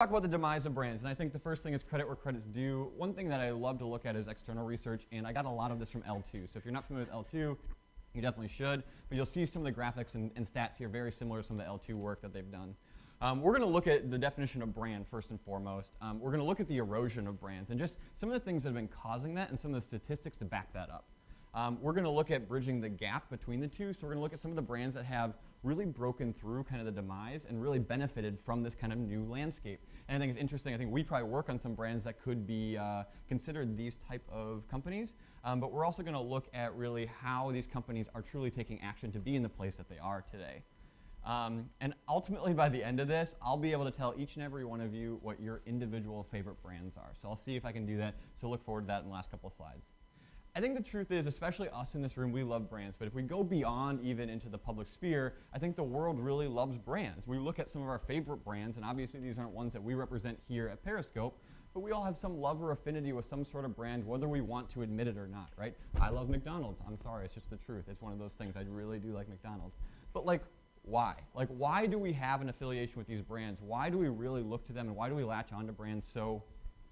Talk about the demise of brands, and I think the first thing is credit where credit's due. One thing that I love to look at is external research, and I got a lot of this from L2. So if you're not familiar with L2, you definitely should, but you'll see some of the graphics and stats here very similar to some of the L2 work that they've done. We're going to look at the definition of brand first and foremost. We're going to look at the erosion of brands and just some of the things that have been causing that and some of the statistics to back that up. We're going to look at bridging the gap between the two, so we're going to look at some of the brands that have really broken through kind of the demise and really benefited from this kind of new landscape. And I think it's interesting, I think we probably work on some brands that could be considered these type of companies, but we're also going to look at really how these companies are truly taking action to be in the place that they are today. And ultimately by the end of this, I'll be able to tell each and every one of you what your individual favorite brands are. So I'll see if I can do that, so look forward to that in the last couple of slides. I think the truth is, especially us in this room, we love brands, but if we go beyond even into the public sphere, I think the world really loves brands. We look at some of our favorite brands, and obviously these aren't ones that we represent here at Periscope, but we all have some love or affinity with some sort of brand, whether we want to admit it or not, right? I love McDonald's. I'm sorry, it's just the truth. It's one of those things. I really do like McDonald's. But like, why? Like, why do we have an affiliation with these brands? Why do we really look to them, and why do we latch onto brands so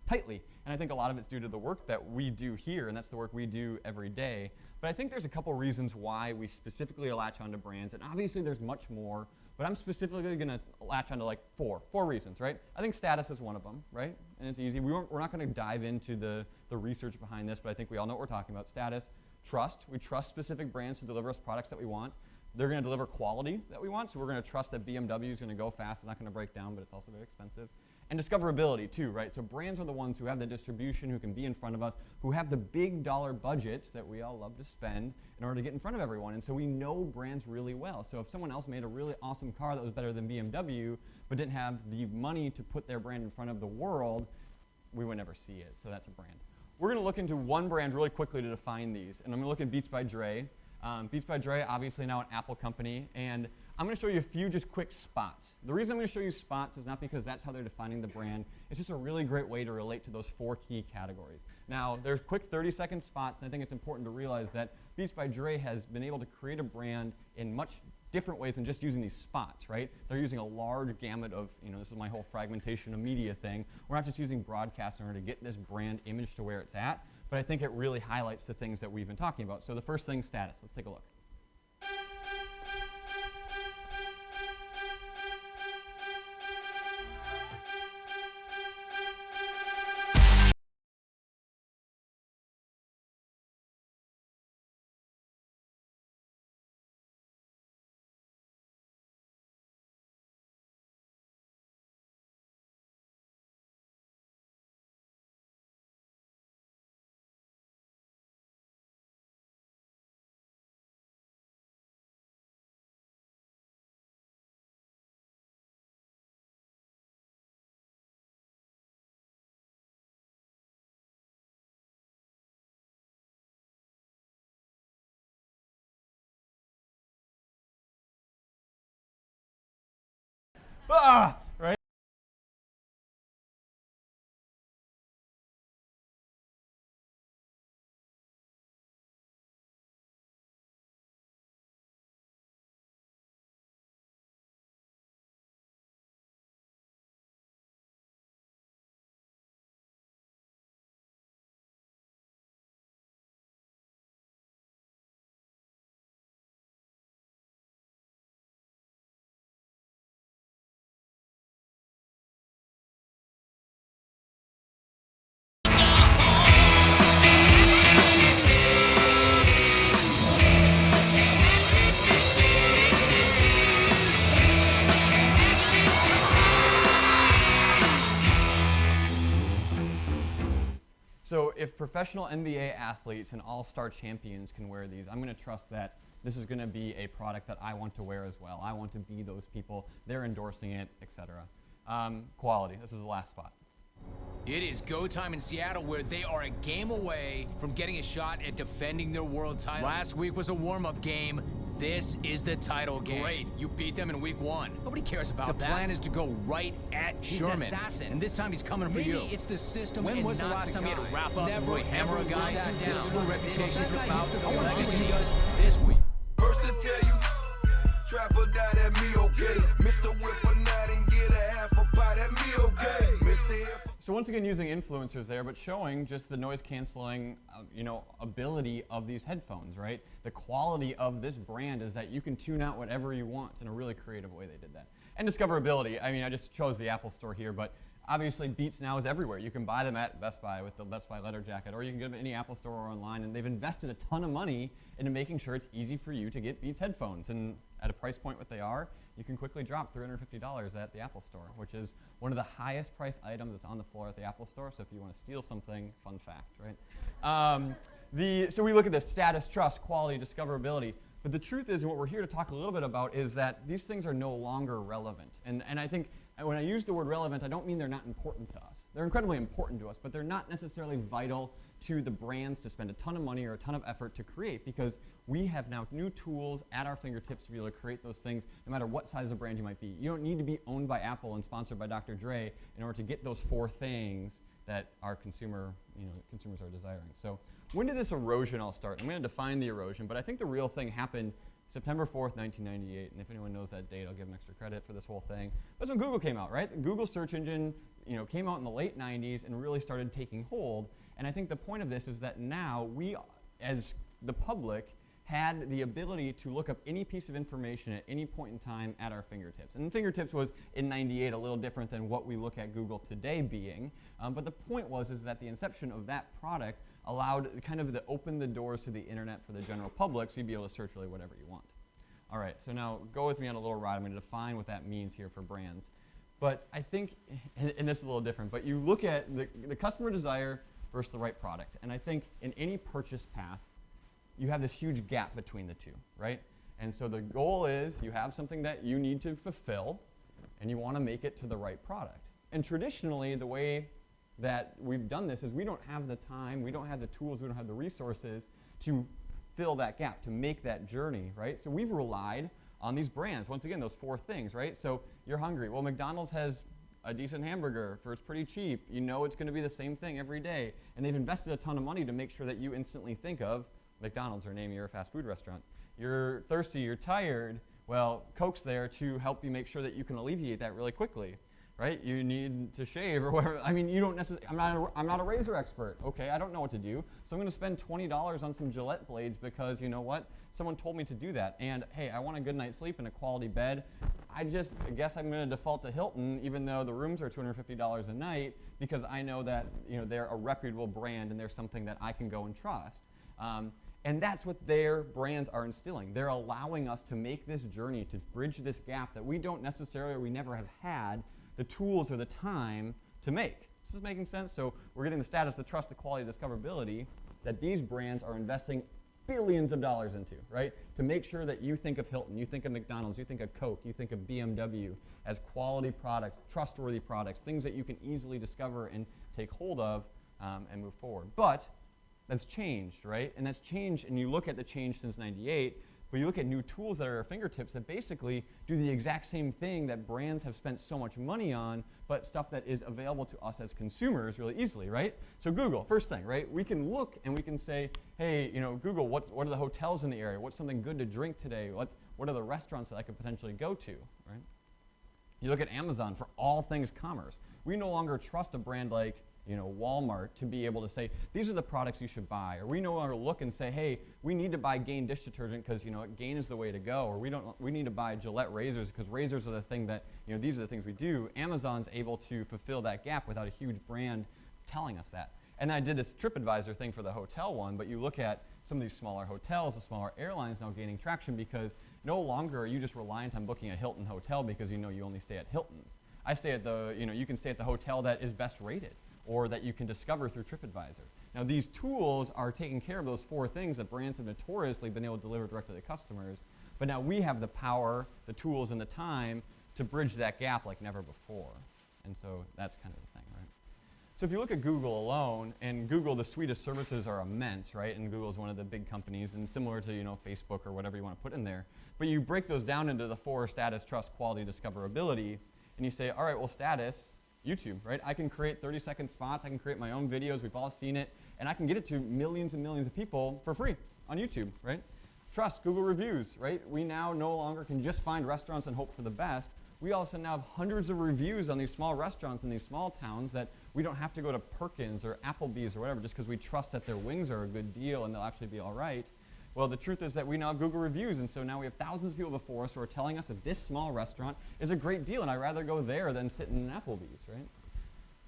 tightly? And I think a lot of it's due to the work that we do here, and that's the work we do every day. But I think there's a couple reasons why we specifically latch onto brands, and obviously there's much more, but I'm specifically going to latch onto like four reasons, right? I think status is one of them, right? And it's easy. We're not going to dive into the research behind this, but I think we all know what we're talking about. Status, trust. We trust specific brands to deliver us products that we want. They're going to deliver quality that we want, so we're going to trust that BMW is going to go fast. It's not going to break down, but it's also very expensive. And discoverability too, right? So brands are the ones who have the distribution, who can be in front of us, who have the big dollar budgets that we all love to spend in order to get in front of everyone. And so we know brands really well. So if someone else made a really awesome car that was better than BMW, but didn't have the money to put their brand in front of the world, we would never see it. So that's a brand. We're going to look into one brand really quickly to define these. And I'm going to look at Beats by Dre. Beats by Dre, obviously now an Apple company. And I'm going to show you a few just quick spots. The reason I'm going to show you spots is not because that's how they're defining the brand. It's just a really great way to relate to those 4 key categories. Now, there's quick 30-second spots, and I think it's important to realize that Beats by Dre has been able to create a brand in much different ways than just using these spots, right? They're using a large gamut of, this is my whole fragmentation of media thing. We're not just using broadcast in order to get this brand image to where it's at, but I think it really highlights the things that we've been talking about. So the first thing, status. Let's take a look. Right? So if professional NBA athletes and all-star champions can wear these, I'm going to trust that this is going to be a product that I want to wear as well. I want to be those people. They're endorsing it, etc. Quality. This is the last spot. It is go time in Seattle, where they are a game away from getting a shot at defending their world title. Last week was a warm-up game. This is the title game. Great, you beat them in week 1. Nobody cares about that. The plan is to go right at Sherman. He's an assassin, and this time he's coming for you. Maybe it's the system. When was the last time he had to wrap up and really hammer a guy? This is what reputation is about. I want to see what he does this week. First to tell you, trapper died at me, okay. Mr. Whipper not and get a half a pot at me, okay. So once again, using influencers there, but showing just the noise canceling, ability of these headphones, right? The quality of this brand is that you can tune out whatever you want in a really creative way they did that. And discoverability, I mean, I just chose the Apple Store here, but obviously Beats now is everywhere. You can buy them at Best Buy with the Best Buy leather jacket, or you can get them at any Apple Store or online, and they've invested a ton of money into making sure it's easy for you to get Beats headphones. And at a price point what they are, you can quickly drop $350 at the Apple Store, which is one of the highest priced items that's on the floor at the Apple Store. So if you want to steal something, fun fact, right? So we look at this status, trust, quality, discoverability. But the truth is, and what we're here to talk a little bit about, is that these things are no longer relevant. And I think when I use the word relevant, I don't mean they're not important to us. They're incredibly important to us, but they're not necessarily vital to the brands to spend a ton of money or a ton of effort to create, because we have now new tools at our fingertips to be able to create those things no matter what size of brand you might be. You don't need to be owned by Apple and sponsored by Dr. Dre in order to get those 4 things that our consumers are desiring. So when did this erosion all start? I'm going to define the erosion, but I think the real thing happened September 4th, 1998, and if anyone knows that date, I'll give them extra credit for this whole thing. That's when Google came out, right? The Google search engine, came out in the late 90s and really started taking hold. And I think the point of this is that now we, as the public, had the ability to look up any piece of information at any point in time at our fingertips. And fingertips was, in 98, a little different than what we look at Google today being. But the point is that the inception of that product allowed kind of open the doors to the internet for the general public, so you'd be able to search really whatever you want. All right, so now go with me on a little ride. I'm going to define what that means here for brands. But I think, and this is a little different, but you look at the customer desire versus the right product. And I think in any purchase path, you have this huge gap between the two, right? And so the goal is you have something that you need to fulfill, and you want to make it to the right product. And traditionally, the way that we've done this is we don't have the time, we don't have the tools, we don't have the resources to fill that gap, to make that journey, right? So we've relied on these brands. Once again, those 4 things, right? So you're hungry. Well, McDonald's has a decent hamburger it's pretty cheap. You know it's going to be the same thing every day. And they've invested a ton of money to make sure that you instantly think of McDonald's or name your fast food restaurant. You're thirsty, you're tired. Well, Coke's there to help you make sure that you can alleviate that really quickly, right? You need to shave or whatever. I mean, you don't necessarily, I'm not a razor expert. Okay, I don't know what to do. So I'm going to spend $20 on some Gillette blades because you know what? Someone told me to do that. And hey, I want a good night's sleep and a quality bed. I guess I'm going to default to Hilton, even though the rooms are $250 a night, because I know that they're a reputable brand and they're something that I can go and trust. And that's what their brands are instilling. They're allowing us to make this journey, to bridge this gap that we don't necessarily, or we never have had the tools or the time to make. This is making sense? So we're getting the status, the trust, the quality, discoverability that these brands are investing billions of dollars into, right? To make sure that you think of Hilton, you think of McDonald's, you think of Coke, you think of BMW as quality products, trustworthy products, things that you can easily discover and take hold of and move forward. But that's changed, right? And that's changed, and you look at the change since 98, but you look at new tools that are at our fingertips that basically do the exact same thing that brands have spent so much money on, but stuff that is available to us as consumers really easily, right? So Google, first thing, right? We can look and we can say, hey, Google, what are the hotels in the area? What's something good to drink today? What are the restaurants that I could potentially go to, right? You look at Amazon for all things commerce. We no longer trust a brand like Walmart to be able to say, these are the products you should buy. Or we no longer look and say, hey, we need to buy Gain dish detergent because Gain is the way to go. Or we need to buy Gillette razors because razors are the thing that, these are the things we do. Amazon's able to fulfill that gap without a huge brand telling us that. And I did this TripAdvisor thing for the hotel one, but you look at some of these smaller hotels, the smaller airlines now gaining traction because no longer are you just reliant on booking a Hilton hotel because you only stay at Hilton's. I stay at you can stay at the hotel that is best rated, or that you can discover through TripAdvisor. Now these tools are taking care of those 4 things that brands have notoriously been able to deliver direct to the customers, but now we have the power, the tools, and the time to bridge that gap like never before. And so that's kind of the thing, right? So if you look at Google alone, and Google, the suite of services are immense, right? And Google is one of the big companies, and similar to Facebook or whatever you want to put in there. But you break those down into the 4 status, trust, quality, discoverability, and you say, all right, well, status, YouTube, right? I can create 30-second spots, I can create my own videos, we've all seen it, and I can get it to millions and millions of people for free on YouTube, right? Trust, Google reviews, right? We now no longer can just find restaurants and hope for the best. we also now have hundreds of reviews on these small restaurants in these small towns that we don't have to go to Perkins or Applebee's or whatever just because we trust that their wings are a good deal and they'll actually be all right. Well, the truth is that we now have Google reviews, and so now we have thousands of people before us who are telling us that this small restaurant is a great deal, and I'd rather go there than sit in an Applebee's, right?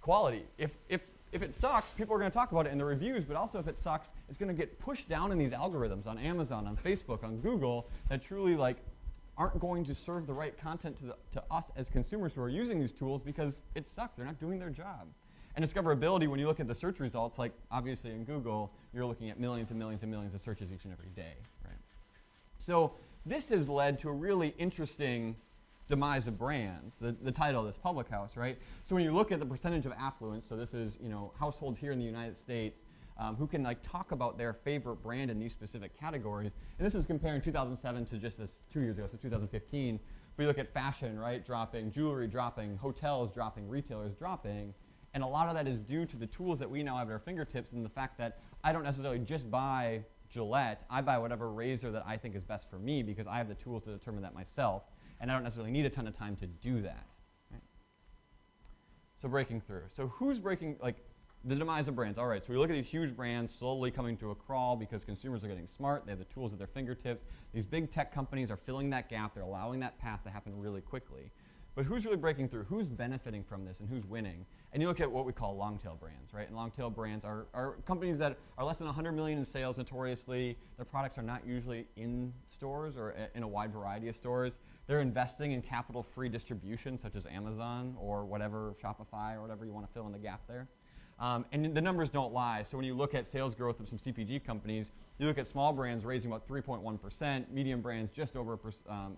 Quality. If it sucks, people are going to talk about it in the reviews, but also if it sucks, it's going to get pushed down in these algorithms on Amazon, on Facebook, on Google that truly aren't going to serve the right content to us as consumers who are using these tools because it sucks. They're not doing their job. And discoverability, when you look at the search results, like obviously in Google, you're looking at millions and millions and millions of searches each and every day, right? So this has led to a really interesting demise of brands, the title of this public house, right? So when you look at the percentage of affluence, so this is households here in the United States who can talk about their favorite brand in these specific categories, and this is comparing 2007 to just this 2 years ago, so 2015. We look at fashion, right, dropping, jewelry dropping, hotels dropping, retailers dropping, and a lot of that is due to the tools that we now have at our fingertips and the fact that I don't necessarily just buy Gillette, I buy whatever razor that I think is best for me because I have the tools to determine that myself, and I don't necessarily need a ton of time to do that. Right? So breaking through. So who's breaking, the demise of brands? All right, so we look at these huge brands slowly coming to a crawl because consumers are getting smart, they have the tools at their fingertips. These big tech companies are filling that gap, they're allowing that path to happen really quickly. But who's really breaking through? Who's benefiting from this and who's winning? And you look at what we call long-tail brands, right? And long-tail brands are companies that are less than 100 million in sales notoriously. Their products are not usually in stores or in a wide variety of stores. They're investing in capital-free distribution such as Amazon or whatever, Shopify or whatever you want to fill in the gap there. And the numbers don't lie. So when you look at sales growth of some CPG companies, you look at small brands raising about 3.1%, medium brands just over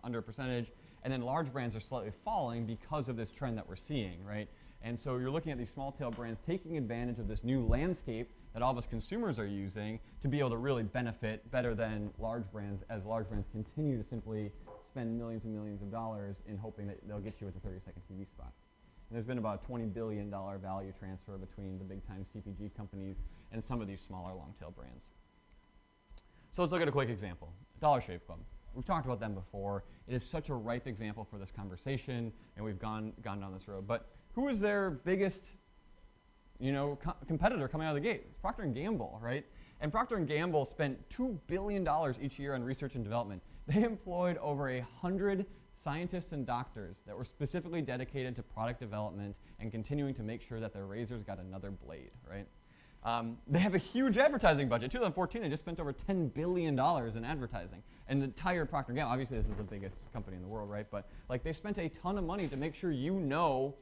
under a percentage, and then large brands are slightly falling because of this trend that we're seeing, right? And so you're looking at these small tail brands taking advantage of this new landscape that all of us consumers are using to be able to really benefit better than large brands, as large brands continue to simply spend millions and millions of dollars in hoping that they'll get you with a 30-second TV spot. And there's been about a $20 billion value transfer between the big-time CPG companies and some of these smaller long-tail brands. So let's look at a quick example. Dollar Shave Club. We've talked about them before. It is such a ripe example for this conversation, and we've gone down this road. But who is their biggest competitor coming out of the gate? It's Procter & Gamble, right? And Procter & Gamble spent $2 billion each year on research and development. They employed over 100 scientists and doctors that were specifically dedicated to product development and continuing to make sure that their razors got another blade, right? They have a huge advertising budget. 2014, they just spent over $10 billion in advertising. And the entire Procter & Gamble, obviously this is the biggest company in the world, right? But they spent a ton of money to make sure you know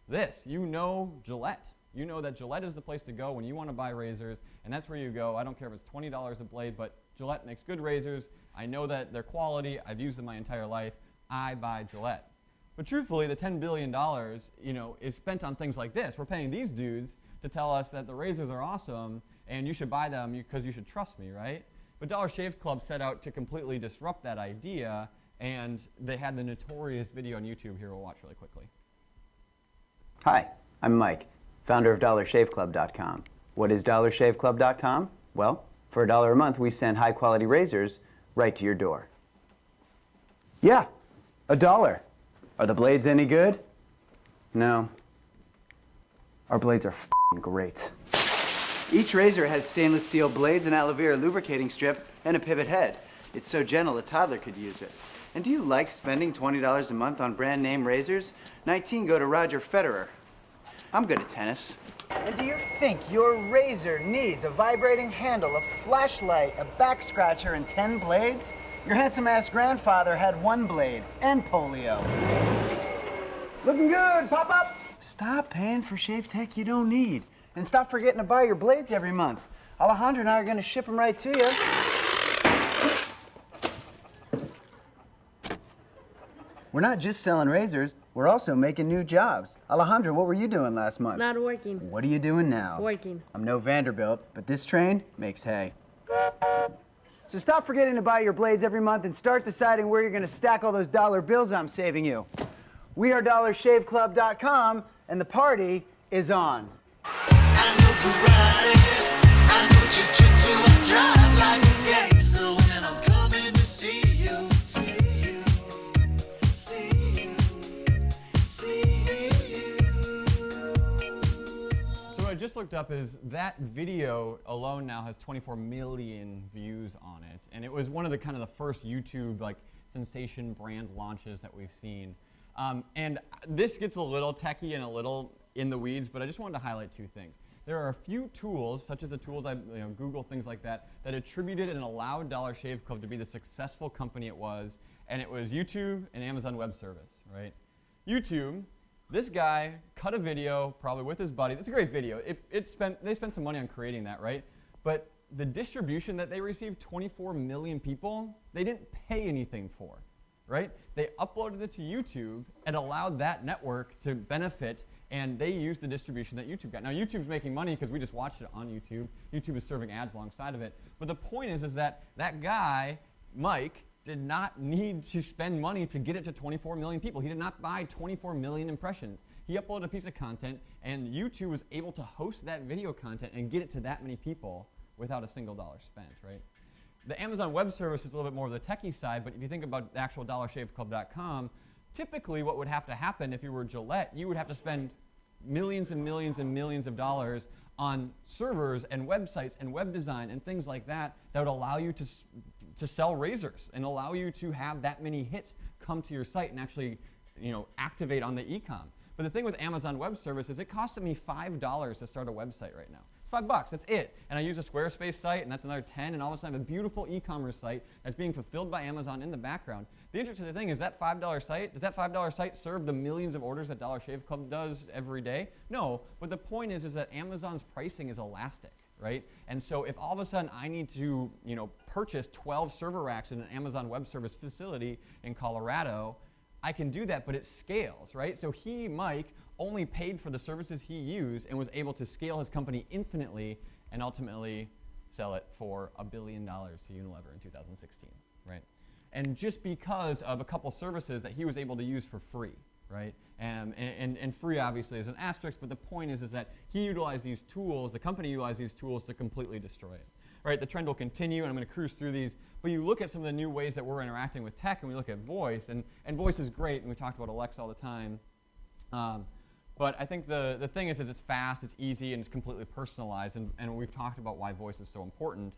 this. You know Gillette. You know that Gillette is the place to go when you want to buy razors, and that's where you go. I don't care if it's $20 a blade, but Gillette makes good razors. I know that they're quality. I've used them my entire life. I buy Gillette. But truthfully, the $10 billion, is spent on things like this. We're paying these dudes to tell us that the razors are awesome and you should buy them because you should trust me, right? But Dollar Shave Club set out to completely disrupt that idea, and they had the notorious video on YouTube here we'll watch really quickly. Hi, I'm Mike, founder of DollarShaveClub.com. What is DollarShaveClub.com? Well, for $1 a month, we send high-quality razors right to your door. Yeah, $1. Are the blades any good? No. Our blades are f***ing great. Each razor has stainless steel blades, an aloe vera lubricating strip, and a pivot head. It's so gentle a toddler could use it. And do you like spending $20 a month on brand name razors? 19 go to Roger Federer. I'm good at tennis. And do you think your razor needs a vibrating handle, a flashlight, a back scratcher, and 10 blades? Your handsome-ass grandfather had 1 blade and polio. Looking good, pop up! Stop paying for shave tech you don't need. And stop forgetting to buy your blades every month. Alejandro and I are going to ship them right to you. We're not just selling razors, we're also making new jobs. Alejandro, what were you doing last month? Not working. What are you doing now? Working. I'm no Vanderbilt, but this train makes hay. So stop forgetting to buy your blades every month and start deciding where you're going to stack all those dollar bills I'm saving you. We are DollarShaveClub.com, and the party is on. I know karate, I know jiu-jitsu, I drive like a gangster when I'm coming to see you, see you, see you. I just looked up is that video alone now has 24 million views on it, and it was one of the kind of the first YouTube like sensation brand launches that we've seen. And this gets a little techie and a little in the weeds, but I just wanted to highlight two things. There are a few tools, such as the tools Google, things like that, that attributed and allowed Dollar Shave Club to be the successful company it was, and it was YouTube and Amazon Web Service, right? YouTube, this guy cut a video, probably with his buddies. It's a great video. They spent some money on creating that, right? But the distribution that they received, 24 million people, they didn't pay anything for, right? They uploaded it to YouTube and allowed that network to benefit, and they used the distribution that YouTube got. Now, YouTube's making money because we just watched it on YouTube. YouTube is serving ads alongside of it. But the point is that that guy, Mike, did not need to spend money to get it to 24 million people. He did not buy 24 million impressions. He uploaded a piece of content, and YouTube was able to host that video content and get it to that many people without a single dollar spent, right? The Amazon Web Service is a little bit more of the techie side, but if you think about the actual DollarShaveClub.com, typically what would have to happen if you were Gillette, you would have to spend millions and millions and millions of dollars on servers and websites and web design and things like that that would allow you to sell razors and allow you to have that many hits come to your site and actually activate on the e-com. But the thing with Amazon Web Service is it costs me $5 to start a website right now. It's $5, that's it. And I use a Squarespace site, and that's another 10, and all of a sudden I have a beautiful e-commerce site that's being fulfilled by Amazon in the background. The interesting thing is that $5 site, does that $5 site serve the millions of orders that Dollar Shave Club does every day? No, but the point is that Amazon's pricing is elastic, right? And so if all of a sudden I need to, purchase 12 server racks in an Amazon Web Service facility in Colorado, I can do that, but it scales, right? So Mike, only paid for the services he used and was able to scale his company infinitely and ultimately sell it for $1 billion to Unilever in 2016, right? And just because of a couple services that he was able to use for free, right? And free obviously is an asterisk, but the point is that he utilized these tools, the company utilized these tools to completely destroy it. Right, the trend will continue, and I'm going to cruise through these, but you look at some of the new ways that we're interacting with tech, and we look at voice, and voice is great, and we talked about Alexa all the time. But I think the thing is it's fast, it's easy, and it's completely personalized, and we've talked about why voice is so important,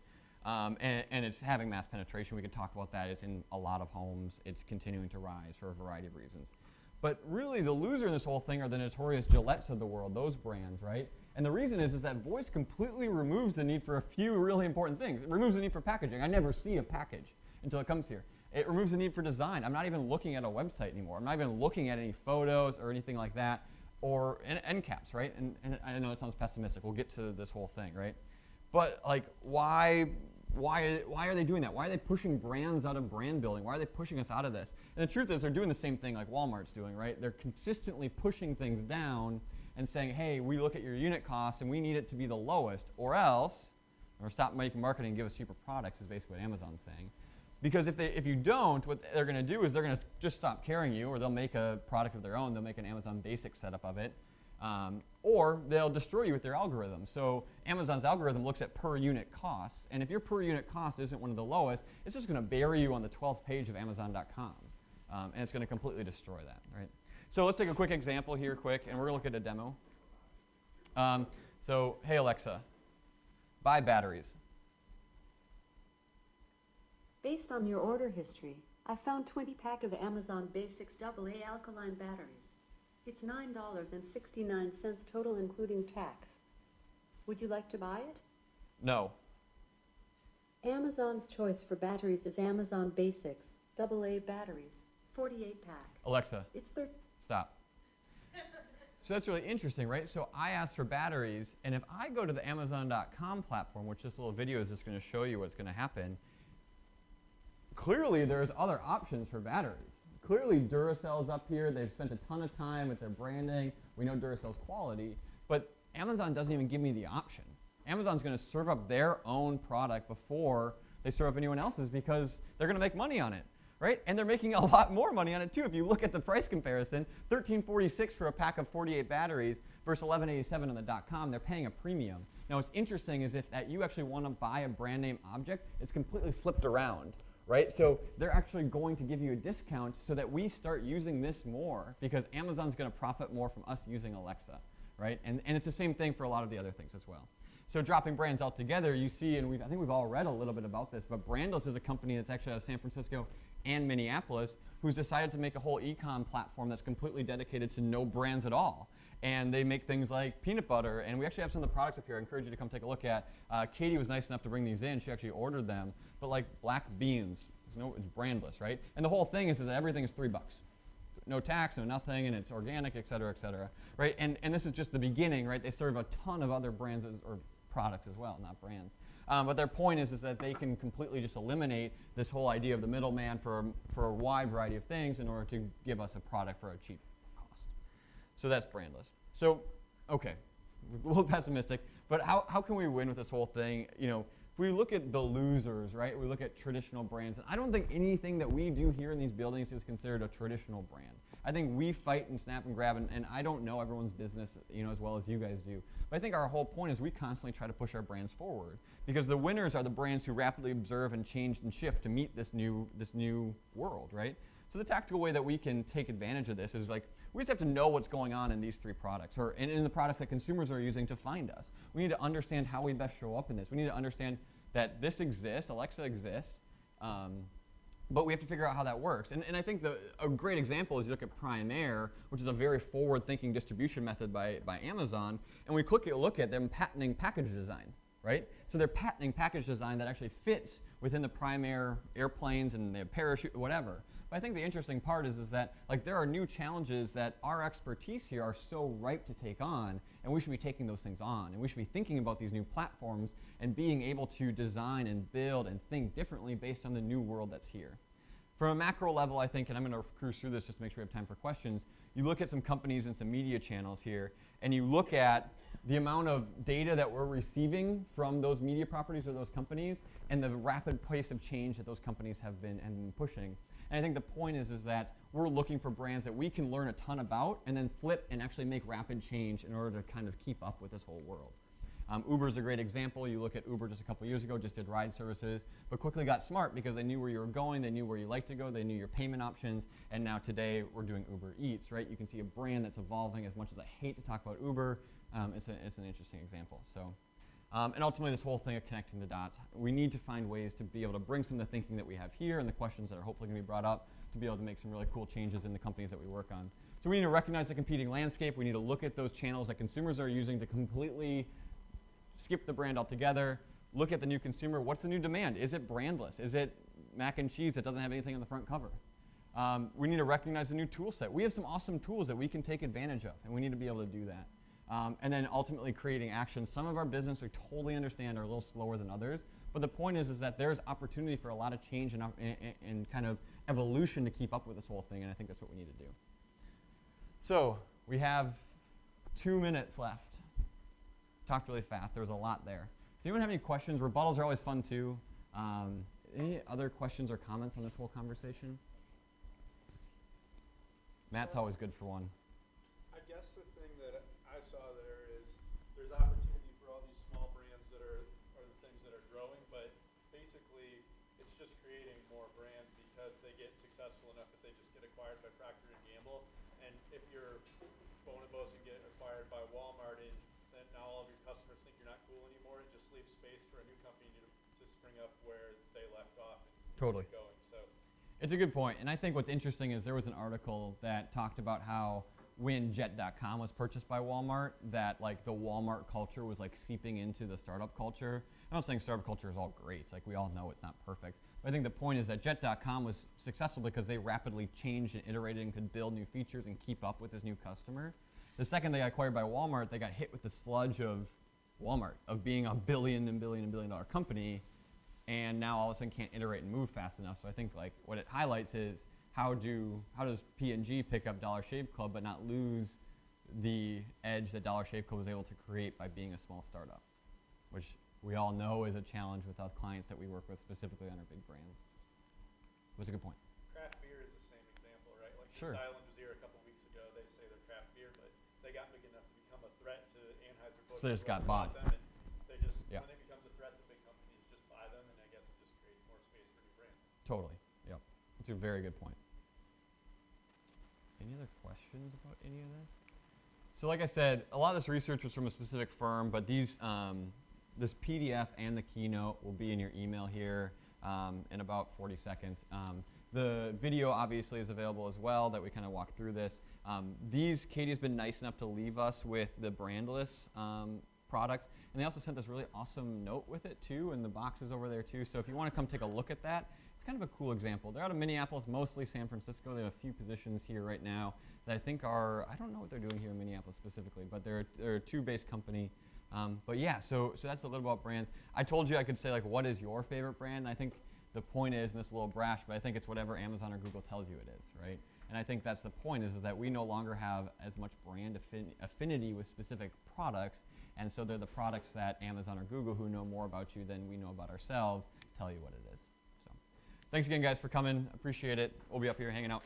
and it's having mass penetration. We could talk about that. It's in a lot of homes. It's continuing to rise for a variety of reasons. But really, the loser in this whole thing are the notorious Gillettes of the world, those brands, right? And the reason is that voice completely removes the need for a few really important things. It removes the need for packaging. I never see a package until it comes here. It removes the need for design. I'm not even looking at a website anymore. I'm not even looking at any photos or anything like that, or end caps, right? And I know it sounds pessimistic. We'll get to this whole thing, right? But like, why are they doing that? Why are they pushing brands out of brand building? Why are they pushing us out of this? And the truth is they're doing the same thing like Walmart's doing, right? They're consistently pushing things down and saying, hey, we look at your unit costs and we need it to be the lowest, or stop making marketing and give us cheaper products is basically what Amazon's saying. Because if you don't, what they're going to do is they're going to just stop carrying you, or they'll make a product of their own. They'll make an Amazon Basic setup of it, or they'll destroy you with their algorithm. So Amazon's algorithm looks at per unit costs, and if your per unit cost isn't one of the lowest, it's just going to bury you on the 12th page of Amazon.com, and it's going to completely destroy that, right? So let's take a quick example here, and we're going to look at a demo. So, hey Alexa, buy batteries. Based on your order history, I found 20-pack of Amazon Basics AA alkaline batteries. It's $9.69 total including tax. Would you like to buy it? No. Amazon's choice for batteries is Amazon Basics AA batteries, 48-pack. Alexa, It's stop. So that's really interesting, right? So I asked for batteries, and if I go to the Amazon.com platform, which this little video is just going to show you what's going to happen, clearly there's other options for batteries. Clearly Duracell's up here. They've spent a ton of time with their branding. We know Duracell's quality, but Amazon doesn't even give me the option. Amazon's going to serve up their own product before they serve up anyone else's because they're going to make money on it, right? And they're making a lot more money on it too. If you look at the price comparison, $13.46 for a pack of 48 batteries versus $11.87 on the .com, they're paying a premium. Now what's interesting is if you actually want to buy a brand name object, it's completely flipped around. Right? So they're actually going to give you a discount so that we start using this more because Amazon's going to profit more from us using Alexa. right? And it's the same thing for a lot of the other things as well. So dropping brands all together, you see, and I think we've all read a little bit about this, but Brandless is a company that's actually out of San Francisco and Minneapolis who's decided to make a whole e-com platform that's completely dedicated to no brands at all. And they make things like peanut butter, and we actually have some of the products up here I encourage you to come take a look at. Katie was nice enough to bring these in. She actually ordered them, but like black beans, it's brandless, right? And the whole thing is that everything is $3. No tax, no nothing, and it's organic, et cetera, right? And this is just the beginning, right? They serve a ton of other brands or products as well, not brands. But their point is that they can completely just eliminate this whole idea of the middleman for a wide variety of things in order to give us a product for a cheap cost. So that's brandless. So, okay, a little pessimistic, but how can we win with this whole thing? You know, if we look at the losers, right, we look at traditional brands, and I don't think anything that we do here in these buildings is considered a traditional brand. I think we fight and snap and grab, and I don't know everyone's business, you know, as well as you guys do. But I think our whole point is we constantly try to push our brands forward because the winners are the brands who rapidly observe and change and shift to meet this new world, right? So the tactical way that we can take advantage of this is like we just have to know what's going on in these three products or in the products that consumers are using to find us. We need to understand how we best show up in this. We need to understand that this exists, Alexa exists, but we have to figure out how that works. And I think a great example is you look at Prime Air, which is a very forward-thinking distribution method by Amazon, and we look at them patenting package design, right? So they're patenting package design that actually fits within the Prime Air airplanes and the parachute, whatever. But I think the interesting part is that like there are new challenges that our expertise here are so ripe to take on, and we should be taking those things on, and we should be thinking about these new platforms and being able to design and build and think differently based on the new world that's here. From a macro level, I think, and I'm going to cruise through this just to make sure we have time for questions, you look at some companies and some media channels here, and you look at the amount of data that we're receiving from those media properties or those companies and the rapid pace of change that those companies have been pushing. And I think the point is that we're looking for brands that we can learn a ton about and then flip and actually make rapid change in order to kind of keep up with this whole world. Uber is a great example. You look at Uber just a couple years ago, just did ride services, but quickly got smart because they knew where you were going, they knew where you liked to go, they knew your payment options, and now today we're doing Uber Eats, right? You can see a brand that's evolving. As much as I hate to talk about Uber, it's an interesting example. So, and ultimately this whole thing of connecting the dots, we need to find ways to be able to bring some of the thinking that we have here and the questions that are hopefully going to be brought up to be able to make some really cool changes in the companies that we work on. So we need to recognize the competing landscape. We need to look at those channels that consumers are using to completely skip the brand altogether, look at the new consumer. What's the new demand? Is it brandless? Is it mac and cheese that doesn't have anything on the front cover? We need to recognize the new tool set. We have some awesome tools that we can take advantage of, and we need to be able to do that. And then ultimately creating actions. Some of our business we totally understand are a little slower than others, but the point is that there's opportunity for a lot of change and kind of evolution to keep up with this whole thing, and I think that's what we need to do. So we have 2 minutes left. Talked really fast. There was a lot there. Does anyone have any questions? Rebuttals are always fun too. Any other questions or comments on this whole conversation? Matt's always good for one. I guess the thing that I saw there is there's opportunity for all these small brands that are the things that are growing, but basically it's just creating more brands because they get successful enough that they just get acquired by Procter & Gamble. And if you're Bonobos and get acquired by Walmart, and then now all of your customers think you're not cool anymore, it just leaves space for a new company to spring up where they left off and Totally. keep going. So It's a good point, and I think what's interesting is there was an article that talked about how when Jet.com was purchased by Walmart, that like the Walmart culture was like seeping into the startup culture. I'm not saying startup culture is all great. It's like we all know it's not perfect. But I think the point is that Jet.com was successful because they rapidly changed and iterated and could build new features and keep up with this new customer. The second they got acquired by Walmart, they got hit with the sludge of Walmart, of being a billion dollar company, and now all of a sudden can't iterate and move fast enough. So I think like what it highlights is how does P&G pick up Dollar Shave Club but not lose the edge that Dollar Shave Club was able to create by being a small startup, which we all know is a challenge with our clients that we work with, specifically on our big brands. That's a good point. craft beer is the same example, right? Like Sure. Goose Island was here a couple weeks ago. They say they're craft beer, but they got big enough to become a threat to Anheuser-Busch. So they just got Bought bought. them, and they just, Yeah. when it becomes a threat, the big companies just buy them, and I guess it just creates more space for new brands. Totally. Yep. That's a very good point. Any other questions about any of this? So like I said, a lot of this research was from a specific firm, but these, this PDF and the keynote will be in your email here in about 40 seconds. The video obviously is available as well that we kind of walk through this. Katie has been nice enough to leave us with the brandless products, and they also sent this really awesome note with it too, and the box is over there too. So if you want to come take a look at that, it's kind of a cool example. They're out of Minneapolis, mostly San Francisco. They have a few positions here right now that I think are, I don't know what they're doing here in Minneapolis specifically, but they're a two-based company. But yeah, so that's a little about brands. I told you I could say like, what is your favorite brand? And I think the point is, and this is a little brash, but I think it's whatever Amazon or Google tells you it is, right? And I think that's the point is that we no longer have as much brand affinity with specific products, and so they're the products that Amazon or Google, who know more about you than we know about ourselves, tell you what it is. So thanks again, guys, for coming. Appreciate it. We'll be up here hanging out.